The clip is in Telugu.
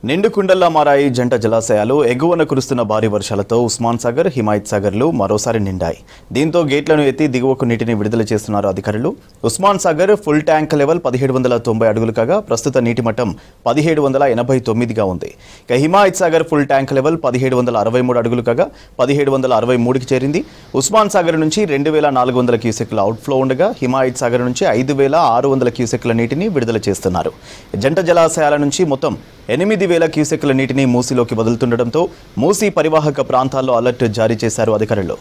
నిండు కుండల్లా మారాయి జంట జలాశయాలు. ఎగువన కురుస్తున్న భారీ వర్షాలతో ఉస్మాన్ సాగర్, హిమాయత్ సాగర్లు మరోసారి నిండాయి. దీంతో గేట్లను ఎత్తి దిగువకు నీటిని విడుదల చేస్తున్నారు అధికారులు. Osman Sagar full tank level 1790 అడుగులు కాగా ప్రస్తుత నీటి మట్టం 1789గా ఉంది. ఇక Himayat Sagar full tank level 1763 అడుగులు కాగా 1763కి చేరింది. ఉస్మాన్ సాగర్ నుంచి 2400 క్యూసెక్ల అవుట్ఫ్లో ఉండగా హిమాయత్ సాగర్ నుంచి 5600 క్యూసెక్ల నీటిని విడుదల చేస్తున్నారు. జంట జలాశయాల నుంచి మొత్తం 8000 క్యూసెక్ల నీటిని మూసీలోకి వదులుతుండటంతో మూసీ పరివాహక ప్రాంతాల్లో అలర్ట్ జారీ చేశారు అధికారులు.